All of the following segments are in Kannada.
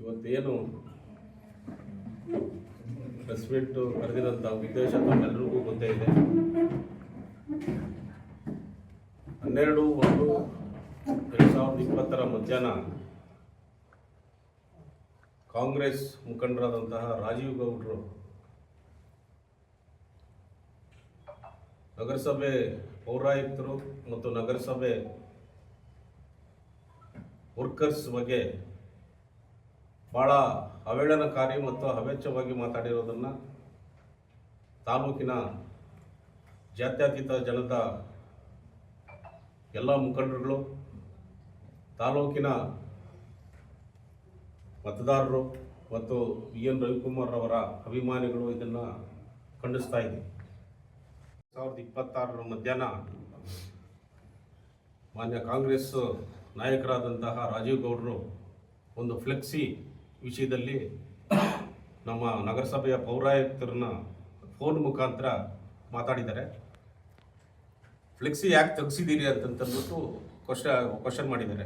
ಇವತ್ತೇನು ಪ್ರೆಸ್ ಮೀಟ್ ಕರೆದಿರೋಂಥ ಉದ್ದೇಶ ತಮ್ಮೆಲ್ಲರಿಗೂ ಗೊತ್ತೇ ಇದೆ. 12/1/2020 ಮಧ್ಯಾಹ್ನ ಕಾಂಗ್ರೆಸ್ ಮುಖಂಡರಾದಂತಹ ರಾಜೀವ್ ಗೌಡ್ರು ನಗರಸಭೆ ಪೌರಾಯುಕ್ತರು ಮತ್ತು ನಗರಸಭೆ ವರ್ಕರ್ಸ್ ಬಗ್ಗೆ ಭಾಳ ಅವೇಳನಕಾರಿ ಮತ್ತು ಅವೆಚ್ಚವಾಗಿ ಮಾತಾಡಿರೋದನ್ನು ತಾಲೂಕಿನ ಜಾತ್ಯತೀತ ಜನದ ಎಲ್ಲ ಮುಖಂಡರುಗಳು, ತಾಲೂಕಿನ ಮತದಾರರು ಮತ್ತು ಎನ್ ರವಿಕುಮಾರ್ ಅವರ ಅಭಿಮಾನಿಗಳು ಇದನ್ನು ಖಂಡಿಸ್ತಾ ಇದ್ದೀವಿ. 2026 ಮಧ್ಯಾಹ್ನ ಮಾನ್ಯ ಕಾಂಗ್ರೆಸ್ ನಾಯಕರಾದಂತಹ ರಾಜೀವ್ ಗೌಡರು ಒಂದು ಫ್ಲೆಕ್ಸಿ ವಿಷಯದಲ್ಲಿ ನಮ್ಮ ನಗರಸಭೆಯ ಪೌರಾಯುಕ್ತರನ್ನ ಫೋನ್ ಮುಖಾಂತರ ಮಾತಾಡಿದ್ದಾರೆ. ಫ್ಲೆಕ್ಸಿ ಯಾಕೆ ತೆಗೆಸಿದ್ದೀರಿ ಅಂತಂದ್ಬಿಟ್ಟು ಕ್ವಶನ್ ಮಾಡಿದ್ದಾರೆ.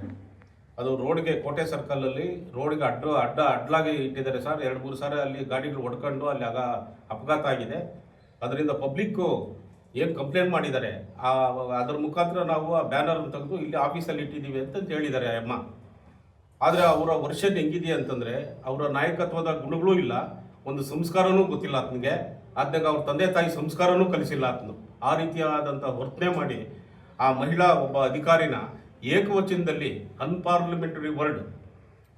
ಅದು ರೋಡ್ಗೆ, ಕೋಟೆ ಸರ್ಕಲಲ್ಲಿ ರೋಡ್ಗೆ ಅಡ್ಡಲಾಗಿ ಇಟ್ಟಿದ್ದಾರೆ ಸರ್. 2-3 ಸಾರಿ ಅಲ್ಲಿ ಗಾಡಿಗಳು ಹೊಡ್ಕೊಂಡು ಅಲ್ಲಿ ಅಪಘಾತ ಆಗಿದೆ. ಅದರಿಂದ ಪಬ್ಲಿಕ್ಕು ಏನು ಕಂಪ್ಲೇಂಟ್ ಮಾಡಿದ್ದಾರೆ, ಅದರ ಮುಖಾಂತರ ನಾವು ಆ ಬ್ಯಾನರ್ ತೆಗೆದು ಇಲ್ಲಿ ಆಫೀಸಲ್ಲಿ ಇಟ್ಟಿದ್ದೀವಿ ಅಂತ ಹೇಳಿದ್ದಾರೆ ಅಮ್ಮ. ಆದರೆ ಅವರ ವರ್ಷನ್ ಹೆಂಗಿದೆಯಾ ಅಂತಂದರೆ, ಅವರ ನಾಯಕತ್ವದ ಗುಣಗಳೂ ಇಲ್ಲ, ಒಂದು ಸಂಸ್ಕಾರನೂ ಗೊತ್ತಿಲ್ಲ ಆತನಿಗೆ. ಆದ್ನಾಗ ಅವ್ರ ತಂದೆ ತಾಯಿ ಸಂಸ್ಕಾರನೂ ಕಲಿಸಿಲ್ಲ ಆತನು. ಆ ರೀತಿಯಾದಂಥ ವರ್ತನೆ ಮಾಡಿ ಆ ಮಹಿಳಾ ಒಬ್ಬ ಅಧಿಕಾರಿನ ಏಕವಚನದಲ್ಲಿ ಅನ್ಪಾರ್ಲಿಮೆಂಟರಿ ವರ್ಡ್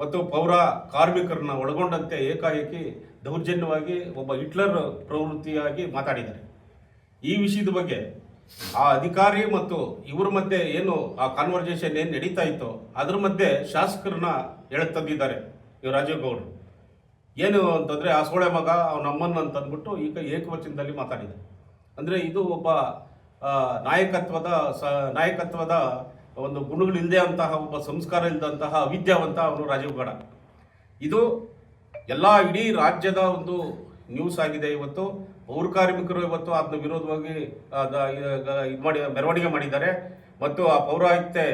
ಮತ್ತು ಪೌರ ಕಾರ್ಮಿಕರನ್ನ ಒಳಗೊಂಡಂತೆ ಏಕಾಏಕಿ ದೌರ್ಜನ್ಯವಾಗಿ ಒಬ್ಬ ಹಿಟ್ಲರ್ ಪ್ರವೃತ್ತಿಯಾಗಿ ಮಾತಾಡಿದ್ದಾರೆ. ಈ ವಿಷಯದ ಬಗ್ಗೆ ಆ ಅಧಿಕಾರಿ ಮತ್ತು ಇವರ ಮಧ್ಯೆ ಏನು ಆ ಕಾನ್ವರ್ಜೇಷನ್ ಏನು ನಡೀತಾ ಇತ್ತೋ ಅದ್ರ ಮಧ್ಯೆ ಶಾಸಕರನ್ನ ತಂದಿದ್ದಾರೆ ಇವರು ರಾಜೀವ್ ಗೌಡ್ರು. ಏನು ಅಂತಂದರೆ, ಆ ಸೋಳೆ ಮಗ ಅವನ ಅಮ್ಮನ ಅಂತ ಅಂದ್ಬಿಟ್ಟು ಈಗ ಏಕವಚನದಲ್ಲಿ ಮಾತಾಡಿದೆ. ಅಂದರೆ ಇದು ಒಬ್ಬ ನಾಯಕತ್ವದ ಒಂದು ಗುಣಗಳಿಲ್ಲದೆ ಅಂತಹ ಒಬ್ಬ ಸಂಸ್ಕಾರ ಇಲ್ಲದಂತಹ ಅವಿದ್ಯಾವಂತ ಅವನು ರಾಜೀವ್ ಗೌಡ. ಇದು ಎಲ್ಲ ಇಡೀ ರಾಜ್ಯದ ಒಂದು ನ್ಯೂಸ್ ಆಗಿದೆ. ಇವತ್ತು ಪೌರ ಕಾರ್ಮಿಕರು ಇವತ್ತು ಅದನ್ನ ವಿರೋಧವಾಗಿ ಮೆರವಣಿಗೆ ಮಾಡಿದ್ದಾರೆ. ಮತ್ತು ಆ ಪೌರಾಯುಕ್ತೆ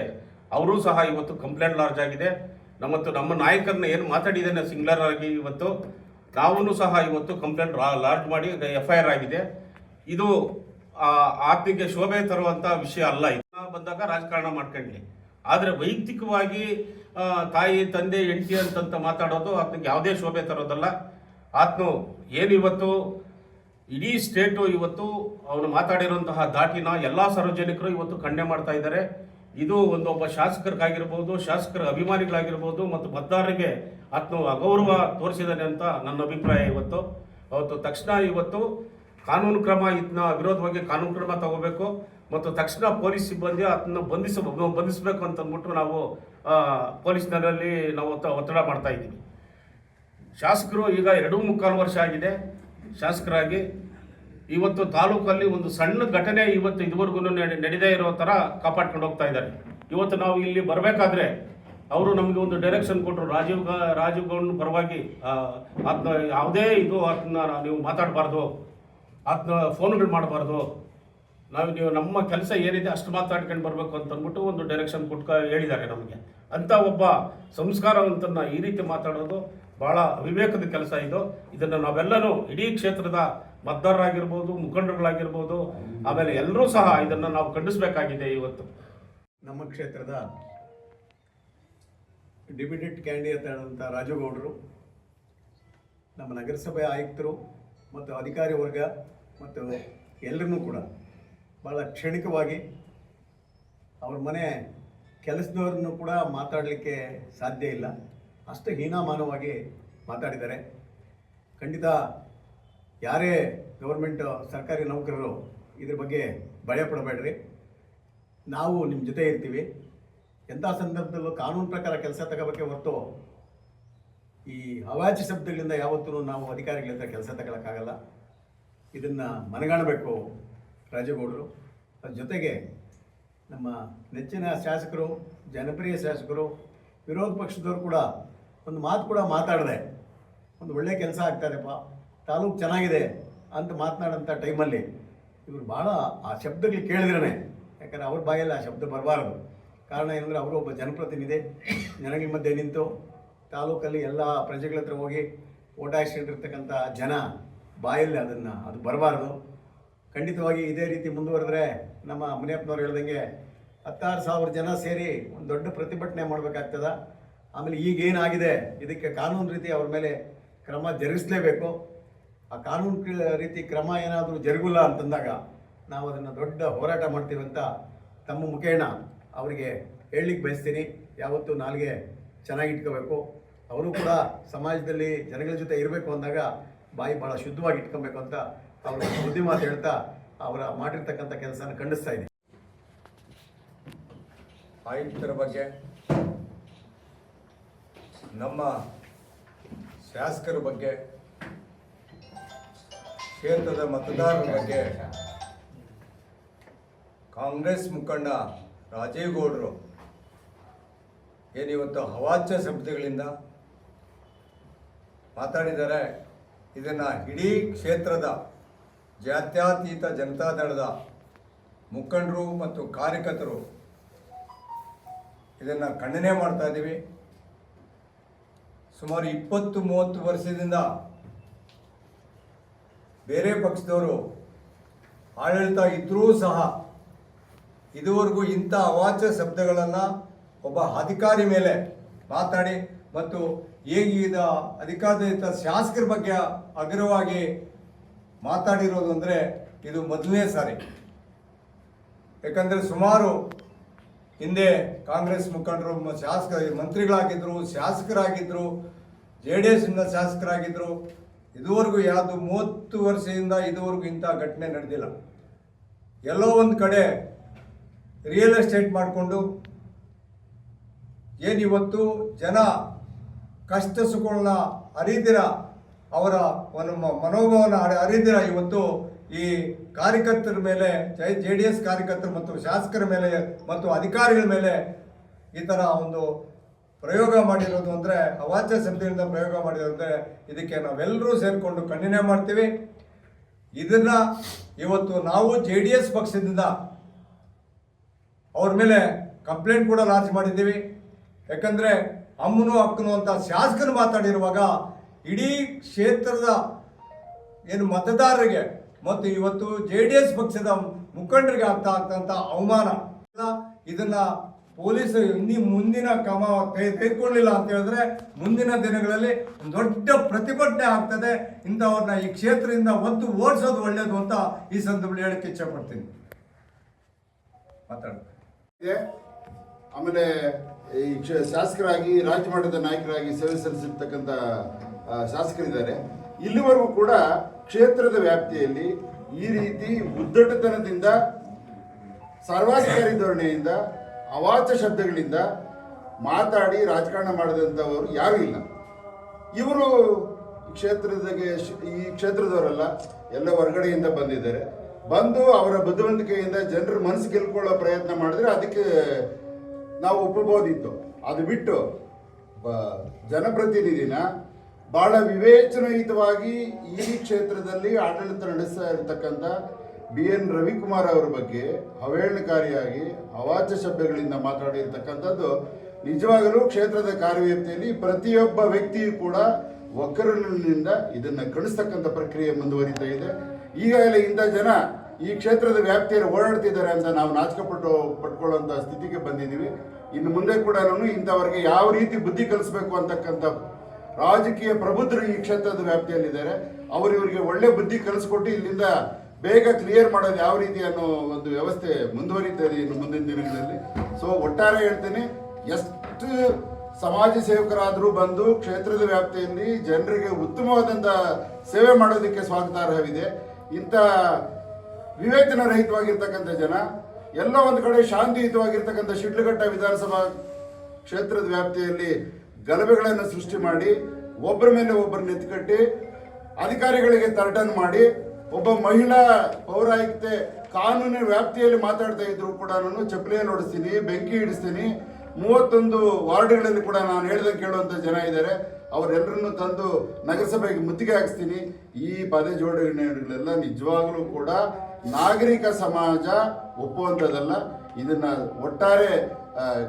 ಅವರೂ ಸಹ ಇವತ್ತು ಕಂಪ್ಲೇಂಟ್ ಲಾರ್ಜ್ ಆಗಿದೆ. ನಮ್ಮ ನಾಯಕರನ್ನ ಏನು ಮಾತಾಡಿದ್ದೇನೆ ಸಿಂಗ್ಯುಲರ್ ಆಗಿ ಇವತ್ತು ನಾವು ಸಹ ಇವತ್ತು ಕಂಪ್ಲೇಂಟ್ ಲಾರ್ಜ್ ಮಾಡಿ FIR ಆಗಿದೆ. ಇದು ಆತ್ಮಿಗೆ ಶೋಭೆ ತರುವಂಥ ವಿಷಯ ಅಲ್ಲ. ಇದನ್ನ ಬಂದಾಗ ರಾಜಕಾರಣ ಮಾಡ್ಕೊಂಡ್ಲಿ, ಆದರೆ ವೈಯಕ್ತಿಕವಾಗಿ ತಾಯಿ ತಂದೆ ಹೆಂಡತಿ ಅಂತಂತ ಮಾತಾಡೋದು ಆತನಿಗೆ ಯಾವುದೇ ಶೋಭೆ ತರೋದಲ್ಲ. ಆತನು ಏನು ಇವತ್ತು ಇಡೀ ಸ್ಟೇಟು ಇವತ್ತು ಅವನು ಮಾತಾಡಿರುವಂತಹ ದಾಟಿನ ಎಲ್ಲ ಸಾರ್ವಜನಿಕರು ಇವತ್ತು ಖಂಡನೆ ಮಾಡ್ತಾ ಇದ್ದಾರೆ. ಇದು ಒಬ್ಬ ಶಾಸಕರಿಗಾಗಿರ್ಬೋದು, ಶಾಸಕರ ಅಭಿಮಾನಿಗಳಾಗಿರ್ಬೋದು ಮತ್ತು ಮತದಾರರಿಗೆ ಆತನು ಅಗೌರವ ತೋರಿಸಿದ್ದಾನೆ ಅಂತ ನನ್ನ ಅಭಿಪ್ರಾಯ. ಅವತ್ತು ತಕ್ಷಣ ಇವತ್ತು ಕಾನೂನು ಕ್ರಮ, ಇದನ್ನ ವಿರೋಧವಾಗಿ ಕಾನೂನು ಕ್ರಮ ತಗೋಬೇಕು ಮತ್ತು ತಕ್ಷಣ ಪೊಲೀಸ್ ಸಿಬ್ಬಂದಿ ಅದನ್ನು ಬಂಧಿಸಬೇಕು ಅಂತ ಅಂದ್ಬಿಟ್ಟು ನಾವು ಪೊಲೀಸ್ನಲ್ಲಿ ನಾವು ಒತ್ತಡ ಮಾಡ್ತಾ ಇದ್ದೀವಿ. ಶಾಸಕರು ಈಗ 2.25 ವರ್ಷ ಆಗಿದೆ ಶಾಸಕರಾಗಿ. ಇವತ್ತು ತಾಲೂಕಲ್ಲಿ ಒಂದು ಸಣ್ಣ ಘಟನೆ ಇವತ್ತು ಇದುವರೆಗೂ ನಡೆದೇ ಇರೋ ಥರ ಕಾಪಾಡ್ಕೊಂಡು ಹೋಗ್ತಾ ಇದ್ದಾರೆ. ಇವತ್ತು ನಾವು ಇಲ್ಲಿ ಬರಬೇಕಾದ್ರೆ ಅವರು ನಮಗೆ ಒಂದು ಡೈರೆಕ್ಷನ್ ಕೊಟ್ಟರು, ರಾಜೀವ್ ಗೌಡ್ನ ಪರವಾಗಿ ಅದನ್ನ ಯಾವುದೇ ಅದನ್ನ ನೀವು ಮಾತಾಡಬಾರ್ದು, ಅದನ್ನ ಫೋನ್ಗಳು ಮಾಡಬಾರ್ದು, ನೀವು ನಮ್ಮ ಕೆಲಸ ಏನಿದೆ ಅಷ್ಟು ಮಾತಾಡ್ಕೊಂಡು ಬರಬೇಕು ಅಂತ ಅಂದ್ಬಿಟ್ಟು ಒಂದು ಡೈರೆಕ್ಷನ್ ಹೇಳಿದ್ದಾರೆ ನಮಗೆ. ಅಂಥ ಒಬ್ಬ ಸಂಸ್ಕಾರವಂತನ್ನ ಈ ರೀತಿ ಮಾತಾಡೋದು ಭಾಳ ಅವಿವೇಕದ ಕೆಲಸ. ಇದನ್ನು ನಾವೆಲ್ಲನೂ ಇಡೀ ಕ್ಷೇತ್ರದ ಮತದಾರರಾಗಿರ್ಬೋದು, ಮುಖಂಡರುಗಳಾಗಿರ್ಬೋದು, ಆಮೇಲೆ ಎಲ್ಲರೂ ಸಹ ಇದನ್ನು ನಾವು ಖಂಡಿಸಬೇಕಾಗಿದೆ. ಇವತ್ತು ನಮ್ಮ ಕ್ಷೇತ್ರದ ಡೆಪ್ಯೂಟೆಡ್ ಕ್ಯಾಂಡಿಡೇಟ್ ಆದಂಥ ರಾಜೀವ್ ಗೌಡರು ನಮ್ಮ ನಗರಸಭೆ ಆಯುಕ್ತರು ಮತ್ತು ಅಧಿಕಾರಿ ವರ್ಗ ಮತ್ತು ಎಲ್ಲರನ್ನೂ ಕೂಡ ಭಾಳ ಕ್ಷಣಿಕವಾಗಿ ಅವ್ರ ಮನೆ ಕೆಲಸದವ್ರನ್ನು ಕೂಡ ಮಾತಾಡಲಿಕ್ಕೆ ಸಾಧ್ಯ ಇಲ್ಲ, ಅಷ್ಟು ಹೀನಾಮಾನವಾಗಿ ಮಾತಾಡಿದ್ದಾರೆ. ಖಂಡಿತ ಯಾರೇ ಗೌರ್ಮೆಂಟ್ ಸರ್ಕಾರಿ ನೌಕರರು ಇದ್ರ ಬಗ್ಗೆ ಭಯ ಪಡಬೇಡ್ರಿ, ನಾವು ನಿಮ್ಮ ಜೊತೆ ಇರ್ತೀವಿ. ಎಂಥ ಸಂದರ್ಭದಲ್ಲೂ ಕಾನೂನು ಪ್ರಕಾರ ಕೆಲಸ ತಗೋಬೇಕೆ ಹೊರತು ಈ ಅವಾಚ್ಯ ಶಬ್ದಗಳಿಂದ ಯಾವತ್ತೂ ನಾವು ಅಧಿಕಾರಿಗಳಿಂದ ಕೆಲಸ ತಗೊಳ್ಳೋಕ್ಕಾಗಲ್ಲ. ಇದನ್ನು ಮನಗಾಣಬೇಕು ರಾಜೀವ್ ಗೌಡರು. ಅದ್ರ ಜೊತೆಗೆ ನಮ್ಮ ನೆಚ್ಚಿನ ಶಾಸಕರು, ಜನಪ್ರಿಯ ಶಾಸಕರು, ವಿರೋಧ ಪಕ್ಷದವರು ಕೂಡ ಒಂದು ಮಾತು ಕೂಡ ಮಾತಾಡಿದೆ, ಒಂದು ಒಳ್ಳೆಯ ಕೆಲಸ ಆಗ್ತಾಯಿದೆಪ್ಪ, ತಾಲೂಕು ಚೆನ್ನಾಗಿದೆ ಅಂತ ಮಾತನಾಡೋಂಥ ಟೈಮಲ್ಲಿ ಇವರು ಭಾಳ ಆ ಶಬ್ದಗಳು ಕೇಳಿದ್ರೇ, ಯಾಕಂದರೆ ಅವ್ರ ಬಾಯಲ್ಲಿ ಆ ಶಬ್ದ ಬರಬಾರದು. ಕಾರಣ ಏನಂದರೆ ಅವರು ಒಬ್ಬ ಜನಪ್ರತಿನಿಧಿ, ಜನಗಳ ಮಧ್ಯೆ ನಿಂತು ತಾಲೂಕಲ್ಲಿ ಎಲ್ಲ ಪ್ರಜೆಗಳ ಹತ್ರ ಹೋಗಿ ಓಟ್ ಹಾಕ್ಸ್ಕೊಂಡಿರ್ತಕ್ಕಂಥ ಜನ ಬಾಯಲ್ಲಿ ಅದು ಬರಬಾರ್ದು. ಖಂಡಿತವಾಗಿ ಇದೇ ರೀತಿ ಮುಂದುವರೆದ್ರೆ ನಮ್ಮ ಮುನಿಯಪ್ಪನವ್ರು ಹೇಳ್ದಂಗೆ 16,000 ಜನ ಸೇರಿ ಒಂದು ದೊಡ್ಡ ಪ್ರತಿಭಟನೆ ಮಾಡಬೇಕಾಗ್ತದ. ಆಮೇಲೆ ಈಗೇನಾಗಿದೆ ಇದಕ್ಕೆ ಕಾನೂನು ರೀತಿ ಅವ್ರ ಮೇಲೆ ಕ್ರಮ ಜರುಗಿಸಲೇಬೇಕು. ಆ ಕಾನೂನು ರೀತಿ ಕ್ರಮ ಏನಾದರೂ ಜರುಗಿಲ್ಲ ಅಂತಂದಾಗ ನಾವು ಅದನ್ನು ದೊಡ್ಡ ಹೋರಾಟ ಮಾಡ್ತೀವಿ ಅಂತ ತಮ್ಮ ಮುಖೇನ ಅವರಿಗೆ ಹೇಳಲಿಕ್ಕೆ ಬಯಸ್ತೀನಿ. ಯಾವತ್ತೂ ನಾಲ್ಗೆ ಚೆನ್ನಾಗಿಟ್ಕೋಬೇಕು. ಅವರು ಕೂಡ ಸಮಾಜದಲ್ಲಿ ಜನಗಳ ಜೊತೆ ಇರಬೇಕು ಅಂದಾಗ ಬಾಯಿ ಭಾಳ ಶುದ್ಧವಾಗಿ ಇಟ್ಕೊಬೇಕು ಅಂತ ಅವರು ಬುದ್ಧಿ ಮಾತು ಹೇಳ್ತಾ ಅವರ ಮಾಡಿರ್ತಕ್ಕಂಥ ಕೆಲಸನ ಖಂಡಿಸ್ತಾ ಇದ್ದೀನಿ. ಆಯುಕ್ತರ ಬಗ್ಗೆ, ನಮ್ಮ ಶಾಸಕರ ಬಗ್ಗೆ, ಕ್ಷೇತ್ರದ ಮತದಾರರ ಬಗ್ಗೆ ಕಾಂಗ್ರೆಸ್ ಮುಖಂಡ ರಾಜೀವ್ ಗೌಡರು ಏನಿವತ್ತು ಅವಾಚ್ಯ ಶಬ್ದಗಳಿಂದ ಮಾತಾಡಿದ್ದಾರೆ. ಇದನ್ನು ಇಡೀ ಕ್ಷೇತ್ರದ ಜಾತ್ಯತೀತ ಜನತಾದಳದ ಮುಖಂಡರು ಮತ್ತು ಕಾರ್ಯಕರ್ತರು ಇದನ್ನು ಖಂಡನೆ ಮಾಡ್ತಾ ಇದ್ದೀವಿ. ಸುಮಾರು 20-30 ವರ್ಷದಿಂದ ಬೇರೆ ಪಕ್ಷದವರು ಆಡಳಿತ ಇದ್ದರೂ ಸಹ ಇದುವರೆಗೂ ಇಂಥ ಅವಾಚ್ಯ ಶಬ್ದಗಳನ್ನು ಒಬ್ಬ ಅಧಿಕಾರಿ ಮೇಲೆ ಮಾತಾಡಿ ಮತ್ತು ಹೇಗೀಗ ಅಧಿಕಾರಯುತ ಶಾಸಕರ ಬಗ್ಗೆ ಅಗ್ರವಾಗಿ ಮಾತಾಡಿರೋದು ಅಂದರೆ ಇದು ಮೊದಲನೇ ಸಾರಿ. ಯಾಕಂದರೆ ಸುಮಾರು ಹಿಂದೆ ಕಾಂಗ್ರೆಸ್ ಮುಖಂಡರು ಮಂತ್ರಿಗಳಾಗಿದ್ದರು, ಶಾಸಕರಾಗಿದ್ದರು, JDS ಶಾಸಕರಾಗಿದ್ದರು. ಇದುವರೆಗೂ ಯಾವುದು 30 ವರ್ಷದಿಂದ ಇದುವರೆಗೂ ಇಂಥ ಘಟನೆ ನಡೆದಿಲ್ಲ. ಎಲ್ಲೋ ಒಂದು ಕಡೆ ರಿಯಲ್ ಎಸ್ಟೇಟ್ ಮಾಡಿಕೊಂಡು ಏನಿವತ್ತು ಜನ ಕಷ್ಟ ಸುಖಗಳನ್ನ ಅರಿದಿರ, ಅವರ ಒಂದು ಮನೋಭಾವನ ಅರಿದಿರ ಇವತ್ತು ಈ ಕಾರ್ಯಕರ್ತರ ಮೇಲೆ, JDS ಕಾರ್ಯಕರ್ತರು ಮತ್ತು ಶಾಸಕರ ಮೇಲೆ ಮತ್ತು ಅಧಿಕಾರಿಗಳ ಮೇಲೆ ಈ ಥರ ಒಂದು ಪ್ರಯೋಗ ಮಾಡಿರೋದು ಅಂದರೆ, ಅವಾಚ್ಯ ಶಬ್ದದಿಂದ ಪ್ರಯೋಗ ಮಾಡಿರೋದು ಅಂದರೆ ಇದಕ್ಕೆ ನಾವೆಲ್ಲರೂ ಸೇರಿಕೊಂಡು ಖಂಡನೆ ಮಾಡ್ತೀವಿ. ಇದನ್ನು ಇವತ್ತು ನಾವು JDS ಪಕ್ಷದಿಂದ ಅವ್ರ ಮೇಲೆ ಕಂಪ್ಲೇಂಟ್ ಕೂಡ ಲಾಂಚ್ ಮಾಡಿದ್ದೀವಿ. ಯಾಕಂದರೆ ಅಮ್ಮನು ಅಕ್ಕನು ಅಂತ ಶಾಸಕರು ಮಾತಾಡಿರುವಾಗ ಇಡೀ ಕ್ಷೇತ್ರದ ಏನು ಮತದಾರರಿಗೆ ಮತ್ತು ಇವತ್ತು JDS ಪಕ್ಷದ ಮುಖಂಡರಿಗೆ ಆಗ್ತಕ್ಕಂಥ ಅವಮಾನ, ಇದನ್ನು ಪೊಲೀಸರು ಮುಂದಿನ ಕ್ರಮ ತೆಗೆದುಕೊಳ್ಳಿಲ್ಲ ಅಂತ ಹೇಳಿದ್ರೆ ಮುಂದಿನ ದಿನಗಳಲ್ಲಿ ಒಂದು ದೊಡ್ಡ ಪ್ರತಿಭಟನೆ ಆಗ್ತದೆ. ಇಂಥವ್ರನ್ನ ಈ ಕ್ಷೇತ್ರದಿಂದ ಓಡಿಸೋದು ಒಳ್ಳೆಯದು ಅಂತ ಈ ಸಂದರ್ಭದಲ್ಲಿ ಹೇಳಕ್ಕೆ ಇಚ್ಛೆ ಪಡ್ತೀನಿ. ಮಾತಾಡ್ತೀನಿ. ಆಮೇಲೆ ಈ ಶಾಸಕರಾಗಿ ರಾಜ್ಯ ಮಟ್ಟದ ನಾಯಕರಾಗಿ ಸೇವೆ ಸಲ್ಲಿಸಿರ್ತಕ್ಕಂಥ ಶಾಸಕರಿದ್ದಾರೆ. ಇಲ್ಲಿವರೆಗೂ ಕೂಡ ಕ್ಷೇತ್ರದ ವ್ಯಾಪ್ತಿಯಲ್ಲಿ ಈ ರೀತಿ ಉದ್ದಟತನದಿಂದ, ಸರ್ವಾಧಿಕಾರಿ ಧೋರಣೆಯಿಂದ, ಅವಾಚ್ಯ ಶಬ್ದಗಳಿಂದ ಮಾತಾಡಿ ರಾಜಕಾರಣ ಮಾಡಿದಂಥವರು ಯಾರೂ ಇಲ್ಲ. ಇವರು ಈ ಕ್ಷೇತ್ರದವರಲ್ಲ, ಎಲ್ಲ ಹೊರಗಡೆಯಿಂದ ಬಂದಿದ್ದಾರೆ. ಬಂದು ಅವರ ಬುದ್ಧಿವಂತಿಕೆಯಿಂದ ಜನರ ಮನಸ್ಸು ಗೆಲ್ಕೊಳ್ಳೋ ಪ್ರಯತ್ನ ಮಾಡಿದ್ರೆ ಅದಕ್ಕೆ ನಾವು ಒಪ್ಪಬಹುದಿತ್ತು. ಅದು ಬಿಟ್ಟು ಜನಪ್ರತಿನಿಧಿನ ಬಹಳ ವಿವೇಚನಾಯುತವಾಗಿ ಈ ಕ್ಷೇತ್ರದಲ್ಲಿ ಆಡಳಿತ ನಡೆಸ್ತಾ ಇರತಕ್ಕಂಥ BN ರವಿಕುಮಾರ್ ಅವರ ಬಗ್ಗೆ ಅವಹೇಳನಕಾರಿಯಾಗಿ ಅವಾಚ್ಯ ಶಬ್ದಗಳಿಂದ ಮಾತಾಡಿರ್ತಕ್ಕಂಥದ್ದು ನಿಜವಾಗಲೂ ಕ್ಷೇತ್ರದ ಕಾರ್ಯವ್ಯಾಪ್ತಿಯಲ್ಲಿ ಪ್ರತಿಯೊಬ್ಬ ವ್ಯಕ್ತಿಯೂ ಕೂಡ ಒಕ್ಕರನಿಂದ ಇದನ್ನು ಖಂಡಿಸ್ತಕ್ಕಂಥ ಪ್ರಕ್ರಿಯೆ ಮುಂದುವರಿತಾ ಇದೆ. ಈಗಾಗಲೇ ಇಂಥ ಜನ ಈ ಕ್ಷೇತ್ರದ ವ್ಯಾಪ್ತಿಯಲ್ಲಿ ಓಡಾಡ್ತಿದ್ದಾರೆ ಅಂತ ನಾವು ನಾಚಿಕೆ ಪಟ್ಕೊಳ್ಳುವಂಥ ಸ್ಥಿತಿಗೆ ಬಂದಿದ್ದೀವಿ. ಇನ್ನು ಮುಂದೆ ಕೂಡ ಇಂಥವರಿಗೆ ಯಾವ ರೀತಿ ಬುದ್ಧಿ ಕಲಿಸ್ಬೇಕು ಅಂತಕ್ಕಂಥ ರಾಜಕೀಯ ಪ್ರಬುದ್ಧರು ಈ ಕ್ಷೇತ್ರದ ವ್ಯಾಪ್ತಿಯಲ್ಲಿದ್ದಾರೆ. ಇವರಿಗೆ ಒಳ್ಳೆ ಬುದ್ಧಿ ಕಲಿಸ್ಕೊಟ್ಟು ಇಲ್ಲಿಂದ ಬೇಗ ಕ್ಲಿಯರ್ ಮಾಡೋದು ಯಾವ ರೀತಿ ಅನ್ನೋ ಒಂದು ವ್ಯವಸ್ಥೆ ಮುಂದುವರಿತದೆ ಇನ್ನು ಮುಂದಿನ ದಿನಗಳಲ್ಲಿ. ಸೊ ಒಟ್ಟಾರೆ ಹೇಳ್ತೇನೆ, ಎಷ್ಟು ಸಮಾಜ ಸೇವಕರಾದರೂ ಬಂದು ಕ್ಷೇತ್ರದ ವ್ಯಾಪ್ತಿಯಲ್ಲಿ ಜನರಿಗೆ ಉತ್ತಮವಾದಂಥ ಸೇವೆ ಮಾಡೋದಕ್ಕೆ ಸ್ವಾಗತಾರ್ಹವಿದೆ. ಇಂಥ ವಿವೇಚನ ರಹಿತವಾಗಿರ್ತಕ್ಕಂಥ ಜನ ಎಲ್ಲ ಒಂದು ಕಡೆ ಶಾಂತಿಯುತವಾಗಿರ್ತಕ್ಕಂಥ ಶಿಡ್ಲಘಟ್ಟ ವಿಧಾನಸಭಾ ಕ್ಷೇತ್ರದ ವ್ಯಾಪ್ತಿಯಲ್ಲಿ ಗಲಭೆಗಳನ್ನು ಸೃಷ್ಟಿ ಮಾಡಿ ಒಬ್ಬರ ಮೇಲೆ ಒಬ್ಬರು ನೆತ್ತಿಕಟ್ಟಿ ಅಧಿಕಾರಿಗಳಿಗೆ ತರ್ಟನ್ ಮಾಡಿ ಒಬ್ಬ ಮಹಿಳಾ ಪೌರಾಯುಕ್ತೆ ಕಾನೂನಿನ ವ್ಯಾಪ್ತಿಯಲ್ಲಿ ಮಾತಾಡ್ತಾ ಇದ್ರು ಕೂಡ ನಾನು ಚಪ್ಪಲಿಯನ್ನು ಹೊಡಿಸ್ತೀನಿ, ಬೆಂಕಿ ಹಿಡಿಸ್ತೀನಿ. 31 ವಾರ್ಡ್ಗಳಲ್ಲಿ ಕೂಡ ನಾನು ಹೇಳ್ದಂಗೆ ಕೇಳುವಂಥ ಜನ ಇದ್ದಾರೆ. ಅವರೆಲ್ಲರನ್ನು ತಂದು ನಗರಸಭೆಗೆ ಮುತ್ತಿಗೆ ಹಾಕಿಸ್ತೀನಿ. ಈ ಪದ ಜೋಡಣೆಗಳೆಲ್ಲ ನಿಜವಾಗಲೂ ಕೂಡ ನಾಗರಿಕ ಸಮಾಜ ಒಪ್ಪುವಂಥದ್ದಲ್ಲ. ಇದನ್ನು ಒಟ್ಟಾರೆ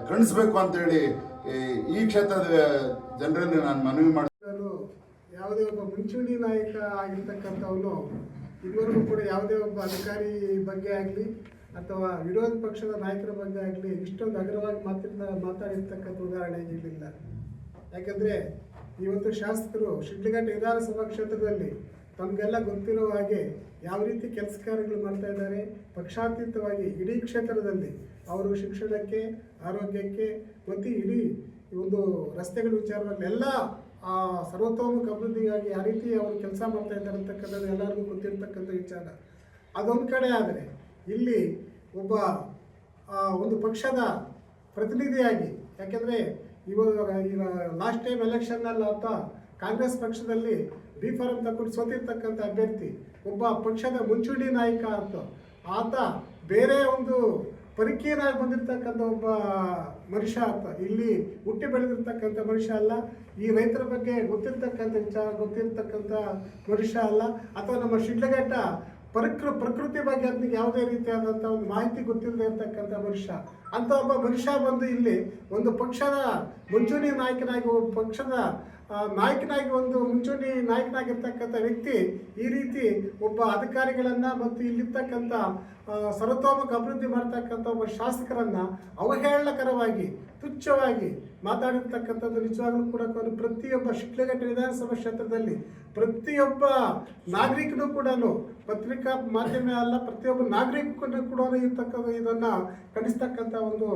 ಖಂಡಿಸಬೇಕು ಅಂತೇಳಿ ಈ ಕ್ಷೇತ್ರದ ಜನರಲ್ಲಿ ನಾನು ಮನವಿ ಮಾಡಿ ಯಾವುದೇ ಒಬ್ಬ ಮುಂಚೂಣಿ ನಾಯಕ ಆಗಿರ್ತಕ್ಕಂಥವನು ಇದುವರೆಗೂ ಕೂಡ ಯಾವುದೇ ಒಬ್ಬ ಅಧಿಕಾರಿ ಬಗ್ಗೆ ಆಗಲಿ ಅಥವಾ ವಿರೋಧ ಪಕ್ಷದ ನಾಯಕರ ಬಗ್ಗೆ ಆಗಲಿ ಇಷ್ಟೊಂದು ಅಗ್ರವಾಗಿ ಮಾತಾಡಿರ್ತಕ್ಕಂಥ ಉದಾಹರಣೆ ಇರಲಿಲ್ಲ. ಯಾಕಂದರೆ ಇವತ್ತು ಶಾಸಕರು ಶಿಡ್ಲಘಟ್ಟ ವಿಧಾನಸಭಾ ಕ್ಷೇತ್ರದಲ್ಲಿ ತಮಗೆಲ್ಲ ಗೊತ್ತಿರೋ ಹಾಗೆ ಯಾವ ರೀತಿ ಕೆಲಸ ಕಾರ್ಯಗಳು ಮಾಡ್ತಾ ಇದ್ದಾರೆ, ಪಕ್ಷಾತೀತವಾಗಿ ಇಡೀ ಕ್ಷೇತ್ರದಲ್ಲಿ ಅವರು ಶಿಕ್ಷಣಕ್ಕೆ, ಆರೋಗ್ಯಕ್ಕೆ ಮತ್ತು ಇಡೀ ಒಂದು ರಸ್ತೆಗಳ ವಿಚಾರವಾಗಿ ಎಲ್ಲ ಸರ್ವತೋಮುಖ ಅಭಿವೃದ್ಧಿಗಾಗಿ ಯಾವ ರೀತಿ ಅವರು ಕೆಲಸ ಮಾಡ್ತಾ ಇದ್ದಾರೆ ಅಂತಕ್ಕಂಥದ್ದು ಎಲ್ಲರಿಗೂ ಗೊತ್ತಿರ್ತಕ್ಕಂಥ ವಿಚಾರ. ಅದೊಂದು ಕಡೆ ಆದರೆ ಇಲ್ಲಿ ಒಬ್ಬ ಒಂದು ಪಕ್ಷದ ಪ್ರತಿನಿಧಿಯಾಗಿ, ಯಾಕೆಂದರೆ ಈಗ ಲಾಸ್ಟ್ ಟೈಮ್ ಎಲೆಕ್ಷನ್ನಲ್ಲಿ ಆತ ಕಾಂಗ್ರೆಸ್ ಪಕ್ಷದಲ್ಲಿ ಬಿ ಫಾರಂ ತಗೊಂಡು ಸೋತಿರ್ತಕ್ಕಂಥ ಅಭ್ಯರ್ಥಿ ಒಬ್ಬ ಪಕ್ಷದ ಮುಂಚೂಣಿ ನಾಯಕ ಆತ ಬೇರೆ ಒಂದು ಪರಿಕೀಯನಾಗಿ ಬಂದಿರತಕ್ಕಂಥ ಒಬ್ಬ ಮನುಷ್ಯ ಆತ. ಇಲ್ಲಿ ಹುಟ್ಟಿ ಬೆಳೆದಿರ್ತಕ್ಕಂಥ ಮನುಷ್ಯ ಅಲ್ಲ, ಈ ರೈತರ ಬಗ್ಗೆ ಗೊತ್ತಿರ್ತಕ್ಕಂಥ ವಿಚಾರ ಗೊತ್ತಿರ್ತಕ್ಕಂಥ ಮನುಷ್ಯ ಅಲ್ಲ, ಅಥವಾ ನಮ್ಮ ಶಿಡ್ಲಘಟ್ಟ ಪ್ರಕೃತಿ ಬಗ್ಗೆ ಅದಕ್ಕೆ ಯಾವುದೇ ರೀತಿಯಾದಂಥ ಒಂದು ಮಾಹಿತಿ ಗೊತ್ತಿಲ್ಲದೆ ಇರ್ತಕ್ಕಂಥ ಮನುಷ್ಯ. ಅಂಥ ಒಬ್ಬ ಮನುಷ್ಯ ಬಂದು ಇಲ್ಲಿ ಒಂದು ಪಕ್ಷದ ಮುಂಚೂಣಿ ನಾಯಕನಾಗಿ, ಒಬ್ಬ ಪಕ್ಷದ ನಾಯಕನಾಗಿ, ಒಂದು ಮುಂಚೂಣಿ ನಾಯಕನಾಗಿರ್ತಕ್ಕಂಥ ವ್ಯಕ್ತಿ ಈ ರೀತಿ ಒಬ್ಬ ಅಧಿಕಾರಿಗಳನ್ನು ಮತ್ತು ಇಲ್ಲಿರ್ತಕ್ಕಂಥ ಸರ್ವತೋಮುಖ ಅಭಿವೃದ್ಧಿ ಮಾಡ್ತಕ್ಕಂಥ ಒಬ್ಬ ಶಾಸಕರನ್ನು ಅವಹೇಳನಕರವಾಗಿ, ತುಚ್ಛವಾಗಿ ಮಾತಾಡಿರ್ತಕ್ಕಂಥದ್ದು ನಿಜವಾಗ್ಲೂ ಕೂಡ ಪ್ರತಿಯೊಬ್ಬ ಶಿಡ್ಲಘಟ್ಟ ವಿಧಾನಸಭಾ ಕ್ಷೇತ್ರದಲ್ಲಿ ಪ್ರತಿಯೊಬ್ಬ ನಾಗರಿಕನೂ ಕೂಡ, ಪತ್ರಿಕಾ ಮಾಧ್ಯಮ ಅಲ್ಲ, ಪ್ರತಿಯೊಬ್ಬ ನಾಗರಿಕನೂ ಕೂಡ ಇದನ್ನು ಖಂಡಿಸ್ತಕ್ಕಂಥ ಒಂದು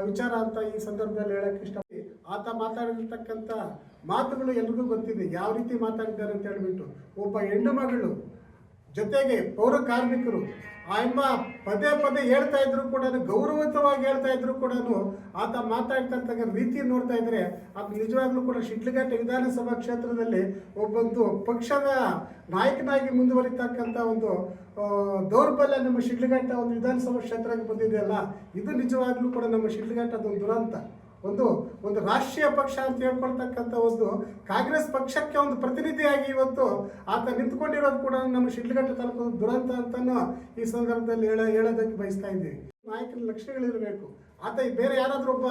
ವಿಚಾರ ಅಂತ ಈ ಸಂದರ್ಭದಲ್ಲಿ ಹೇಳಕ್ಕೆ ಇಷ್ಟಪಡ್ತೀನಿ. ಆತ ಮಾತಾಡಿರ್ತಕ್ಕಂಥ ಮಾತುಗಳು ಎಲ್ರಿಗೂ ಗೊತ್ತಿದೆ, ಯಾವ ರೀತಿ ಮಾತಾಡಿದ್ದಾರೆ ಅಂತ ಹೇಳ್ಬಿಟ್ಟು. ಒಬ್ಬ ಹೆಣ್ಣು ಮಗಳು ಜೊತೆಗೆ ಪೌರ ಕಾರ್ಮಿಕರು ಆಯಮ್ಮ ಪದೇ ಪದೇ ಹೇಳ್ತಾ ಇದ್ರು ಕೂಡ, ಗೌರವಯುತವಾಗಿ ಹೇಳ್ತಾ ಇದ್ರು ಕೂಡ ಆತ ಮಾತಾಡ್ತಕ್ಕಂಥ ರೀತಿ ನೋಡ್ತಾ ಇದ್ರೆ ಅದು ನಿಜವಾಗ್ಲೂ ಕೂಡ ಶಿಡ್ಲಘಟ್ಟ ವಿಧಾನಸಭಾ ಕ್ಷೇತ್ರದಲ್ಲಿ ಒಬ್ಬೊಂದು ಪಕ್ಷದ ನಾಯಕನಾಗಿ ಮುಂದುವರಿತಕ್ಕಂಥ ಒಂದು ದೌರ್ಬಲ್ಯ ನಮ್ಮ ಶಿಡ್ಲಘಟ್ಟ ಒಂದು ವಿಧಾನಸಭಾ ಕ್ಷೇತ್ರಕ್ಕೆ ಬಂದಿದೆಯಲ್ಲ, ಇದು ನಿಜವಾಗ್ಲೂ ಕೂಡ ನಮ್ಮ ಶಿಡ್ಲಘಟ್ಟದೊಂದು ದುರಂತ. ಒಂದು ರಾಷ್ಟ್ರೀಯ ಪಕ್ಷ ಅಂತ ಹೇಳ್ಕೊಳ್ತಕ್ಕಂಥ ಒಂದು ಕಾಂಗ್ರೆಸ್ ಪಕ್ಷಕ್ಕೆ ಒಂದು ಪ್ರತಿನಿಧಿಯಾಗಿ ಇವತ್ತು ಆತ ನಿಂತ್ಕೊಂಡಿರೋದು ಕೂಡ ನಮ್ಮ ಶಿಡ್ಲಘಟ್ಟ ತಾಲೂಕು ದುರಂತ ಅಂತನೂ ಈ ಸಂದರ್ಭದಲ್ಲಿ ಹೇಳೋದಕ್ಕೆ ಬಯಸ್ತಾ ಇದ್ದೀವಿ. ನಾಯಕನ ಲಕ್ಷಣಗಳಿರಬೇಕು. ಆತ ಬೇರೆ ಯಾರಾದರೂ ಒಬ್ಬ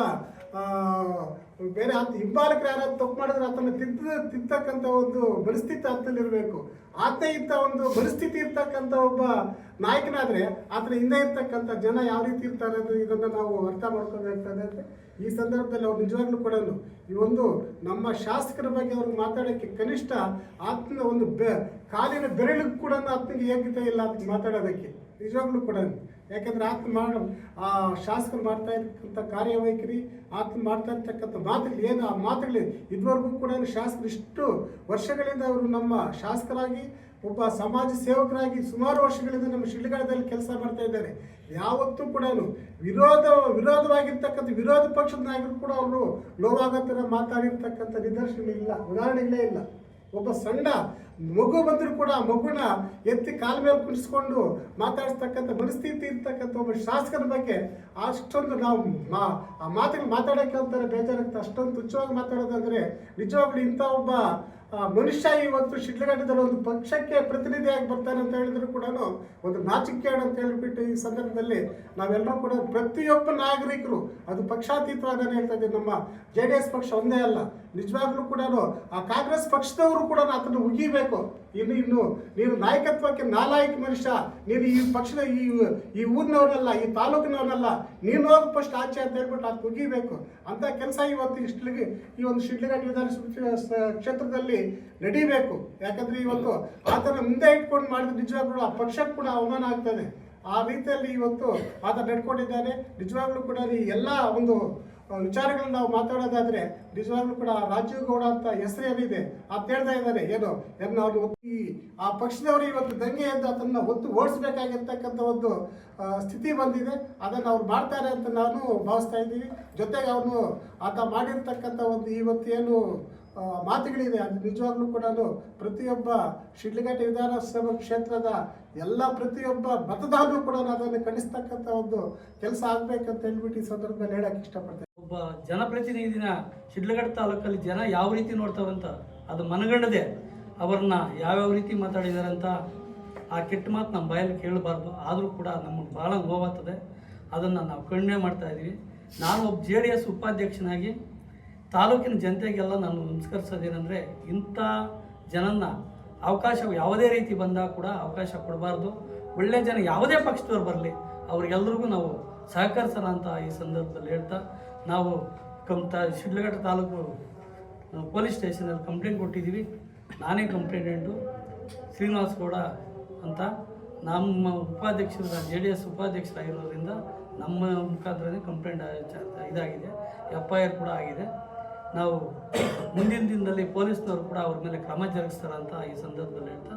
ಬೇರೆ ಹಿಂಬಾಲಕರು ಯಾರಾದ್ರು ತಪ್ಪು ಮಾಡಿದ್ರೆ ಆತನ ತಿದ್ದಕ್ಕಂಥ ಒಂದು ಪರಿಸ್ಥಿತಿ ಆತನಲ್ಲಿರಬೇಕು. ಆತ ಇಂಥ ಒಂದು ಪರಿಸ್ಥಿತಿ ಇರ್ತಕ್ಕಂಥ ಒಬ್ಬ ನಾಯಕನಾದರೆ ಆತನ ಹಿಂದೆ ಇರ್ತಕ್ಕಂಥ ಜನ ಯಾವ ರೀತಿ ಇರ್ತಾರೆ ಅಂದರೆ ಇದನ್ನು ನಾವು ಅರ್ಥ ಮಾಡ್ಕೋಬೇಕಾಗ್ತದೆ. ಅಂದರೆ ಈ ಸಂದರ್ಭದಲ್ಲಿ ಅವ್ರು ನಿಜವಾಗ್ಲೂ ಕೂಡ ಈ ಒಂದು ನಮ್ಮ ಶಾಸಕರ ಬಗ್ಗೆ ಅವ್ರಿಗೆ ಮಾತಾಡೋಕ್ಕೆ ಕನಿಷ್ಠ ಆತನ ಒಂದು ಕಾಲಿನ ಬೆರಳಿಗೆ ಕೂಡ ಆತನಿಗೆ ಯೋಗ್ಯತೆ ಇಲ್ಲ ಅಂತ ಮಾತಾಡೋದಕ್ಕೆ ನಿಜವಾಗ್ಲೂ ಕೂಡ. ಯಾಕೆಂದರೆ ಶಾಸಕರು ಮಾಡ್ತಾ ಇರ್ತಕ್ಕಂಥ ಕಾರ್ಯವೈಖರಿ, ಮಾಡ್ತಾ ಇರ್ತಕ್ಕಂಥ ಮಾತುಗಳು ಏನು, ಆ ಮಾತುಗಳು ಇದುವರೆಗೂ ಕೂಡ ಶಾಸಕರು ಇಷ್ಟು ವರ್ಷಗಳಿಂದ ಅವರು ನಮ್ಮ ಶಾಸಕರಾಗಿ, ಒಬ್ಬ ಸಮಾಜ ಸೇವಕರಾಗಿ ಸುಮಾರು ವರ್ಷಗಳಿಂದ ನಮ್ಮ ಶಿಡ್ಲಘಟ್ಟದಲ್ಲಿ ಕೆಲಸ ಮಾಡ್ತಾ ಇದ್ದಾರೆ. ಯಾವತ್ತೂ ಕೂಡ ವಿರೋಧವಾಗಿರ್ತಕ್ಕಂಥ ವಿರೋಧ ಪಕ್ಷದ ನಾಯಕರು ಕೂಡ ಅವರು ನೋವಾಗೋ ಥರ ಮಾತಾಡಿರ್ತಕ್ಕಂಥ ನಿದರ್ಶನ ಇಲ್ಲ, ಉದಾಹರಣೆಗಳೇ ಇಲ್ಲ. ಒಬ್ಬ ಸಣ್ಣ ಮಗು ಬಂದರೂ ಕೂಡ ಮಗುನ ಎತ್ತಿ ಕಾಲ ಮೇಲೆ ಕುಣಿಸ್ಕೊಂಡು ಮಾತಾಡಿಸ್ತಕ್ಕಂಥ ಪರಿಸ್ಥಿತಿ ಇರ್ತಕ್ಕಂಥ ಒಬ್ಬ ಶಾಸಕರ ಬಗ್ಗೆ ಅಷ್ಟೊಂದು ನಾವು ಆ ಮಾತುಗಳು ಮಾತಾಡೋಕ್ಕೆ ಅಂತಾರೆ ಬೇಜಾರಾಗ್ತದೆ. ಅಷ್ಟೊಂದು ತುಚ್ಛವಾಗಿ ಮಾತಾಡೋದಂದರೆ ನಿಜವಾಗ್ಲೂ ಇಂಥ ಒಬ್ಬ ಮನುಷ್ಯ ಇವತ್ತು ಶಿಡ್ಲಘಟ್ಟದಲ್ಲಿ ಒಂದು ಪಕ್ಷಕ್ಕೆ ಪ್ರತಿನಿಧಿಯಾಗಿ ಬರ್ತಾನೆ ಅಂತ ಹೇಳಿದ್ರು ಕೂಡ ಒಂದು ನಾಚಿಕೆಯಾಡು ಅಂತ ಹೇಳಿಬಿಟ್ಟು ಈ ಸಂದರ್ಭದಲ್ಲಿ ನಾವೆಲ್ಲರೂ ಕೂಡ ಪ್ರತಿಯೊಬ್ಬ ನಾಗರಿಕರು, ಅದು ಪಕ್ಷಾತೀತವಾಗಿ ಹೇಳ್ತಾ ಇದ್ದೀವಿ, ನಮ್ಮ JDS ಪಕ್ಷ ಒಂದೇ ಅಲ್ಲ, ನಿಜವಾಗ್ಲೂ ಕೂಡ ಆ ಕಾಂಗ್ರೆಸ್ ಪಕ್ಷದವರು ಕೂಡ ಅದನ್ನು ಉಗಿಬೇಕು. ಇನ್ನು ನೀನು ನಾಯಕತ್ವಕ್ಕೆ ನಾಲಾಯಕ ಮನುಷ್ಯ, ನೀನು ಈ ಪಕ್ಷದ ಈ ಊರಿನವರಲ್ಲ, ಈ ತಾಲೂಕಿನವರಲ್ಲ, ನೀನು ಹೋಗಿ ಫಸ್ಟ್ ಆಚೆ ಅಂತ ಹೇಳ್ಬಿಟ್ಟು ಅದು ಉಗಿಬೇಕು ಅಂತ ಕೆಲಸ ಇವತ್ತು ಈ ಒಂದು ಶಿಡ್ಲಘಟ್ಟ ವಿಧಾನಸಭಾ ಕ್ಷೇತ್ರದಲ್ಲಿ ನಡೀಬೇಕು. ಯಾಕಂದ್ರೆ ಇವತ್ತು ಆತನ ಮುಂದೆ ಇಟ್ಕೊಂಡು ಮಾಡಿದ್ರೆ ನಿಜವಾಗ್ಲೂ ಆ ಪಕ್ಷಕ್ಕೆ ಕೂಡ ಅವಮಾನ ಆಗ್ತದೆ. ಆ ರೀತಿಯಲ್ಲಿ ಇವತ್ತು ಆತ ನಡ್ಕೊಂಡಿದ್ದಾನೆ. ನಿಜವಾಗ್ಲೂ ಕೂಡ ಈ ಎಲ್ಲ ಒಂದು ವಿಚಾರಗಳನ್ನ ನಾವು ಮಾತಾಡೋದಾದ್ರೆ ನಿಜವಾಗ್ಲೂ ಕೂಡ ರಾಜೀವ್ ಗೌಡ ಅಂತ ಹೆಸರು ಏನಿದೆ ಅಂತ ಹೇಳ್ತಾ ಇದ್ದಾರೆ. ಅವರು ಆ ಪಕ್ಷದವರು ಇವತ್ತು ದಂಗೆ ಎಂದು ಅದನ್ನು ಓಡಿಸ್ಬೇಕಾಗಿರ್ತಕ್ಕಂಥ ಒಂದು ಸ್ಥಿತಿ ಬಂದಿದೆ. ಅದನ್ನು ಅವ್ರು ಮಾಡ್ತಾರೆ ಅಂತ ನಾನು ಭಾವಿಸ್ತಾ ಇದ್ದೀವಿ. ಜೊತೆಗೆ ಅವನು ಆತ ಮಾಡಿರ್ತಕ್ಕಂಥ ಒಂದು ಇವತ್ತೇನು ಮಾತುಗಳಿದೆ ಅದು ನಿಜವಾಗ್ಲೂ ಕೂಡ ಪ್ರತಿಯೊಬ್ಬ ಶಿಡ್ಲಘಟ್ಟ ವಿಧಾನಸಭಾ ಕ್ಷೇತ್ರದ ಎಲ್ಲ ಪ್ರತಿಯೊಬ್ಬ ಮತದಾರರು ಕೂಡ ಅದನ್ನು ಖಂಡಿಸ್ತಕ್ಕಂಥ ಒಂದು ಕೆಲಸ ಆಗ್ಬೇಕಂತ ಹೇಳ್ಬಿಟ್ಟು ಈ ಸಂದರ್ಭದಲ್ಲಿ ಹೇಳಕ್ಕೆ ಇಷ್ಟಪಡ್ತೇನೆ. ಒಬ್ಬ ಜನಪ್ರತಿನಿಧಿನ ಶಿಡ್ಲಘಟ್ಟ ತಾಲೂಕಲ್ಲಿ ಜನ ಯಾವ ರೀತಿ ನೋಡ್ತಾವಂತ ಅದು ಮನಗಂಡದೆ ಅವ್ರನ್ನ ಯಾವ್ಯಾವ ರೀತಿ ಮಾತಾಡಿದ್ದಾರೆ ಅಂತ ಆ ಕೆಟ್ಟ ಮಾತು ನಮ್ಮ ಬಾಯಲ್ಲಿ ಕೇಳಬಾರ್ದು. ಆದರೂ ಕೂಡ ನಮಗೆ ಭಾಳ ನೋವಾಗ್ತದೆ. ಅದನ್ನು ನಾವು ಖಂಡನೆ ಮಾಡ್ತಾ ಇದ್ದೀವಿ. ನಾನು ಒಬ್ಬ JDS ಉಪಾಧ್ಯಕ್ಷನಾಗಿ ತಾಲೂಕಿನ ಜನತೆಗೆಲ್ಲ ನಾನು ನಮಸ್ಕರಿಸೋದೇನೆಂದರೆ ಇಂಥ ಜನನ್ನ ಅವಕಾಶ ಯಾವುದೇ ರೀತಿ ಬಂದಾಗ ಕೂಡ ಅವಕಾಶ ಕೊಡಬಾರ್ದು. ಒಳ್ಳೆಯ ಜನ ಯಾವುದೇ ಪಕ್ಷದವ್ರು ಬರಲಿ ಅವ್ರಿಗೆಲ್ರಿಗೂ ನಾವು ಸಹಕರಿಸೋಣ ಅಂತ ಈ ಸಂದರ್ಭದಲ್ಲಿ ಹೇಳ್ತಾ, ನಾವು ಶಿಡ್ಲಘಟ್ಟ ತಾಲೂಕು ಪೊಲೀಸ್ ಸ್ಟೇಷನಲ್ಲಿ ಕಂಪ್ಲೇಂಟ್ ಕೊಟ್ಟಿದ್ದೀವಿ. ನಾನೇ ಕಂಪ್ಲೇಂಟೆಂಟು ಶ್ರೀನಿವಾಸ್ ಗೌಡ ಅಂತ. ನಮ್ಮ ಉಪಾಧ್ಯಕ್ಷರು JDS ಉಪಾಧ್ಯಕ್ಷರಾಗಿರೋದ್ರಿಂದ ನಮ್ಮ ಮುಖಾಂತರನೇ ಕಂಪ್ಲೇಂಟ್ ಇದಾಗಿದೆ, FIR ಕೂಡ ಆಗಿದೆ. ನಾವು ಮುಂದಿನ ದಿನದಲ್ಲಿ ಪೊಲೀಸ್ನವರು ಕೂಡ ಅವ್ರ ಮೇಲೆ ಕ್ರಮ ಜರುಗಿಸ್ತಾರಂತ ಈ ಸಂದರ್ಭದಲ್ಲಿ ಹೇಳ್ತಾ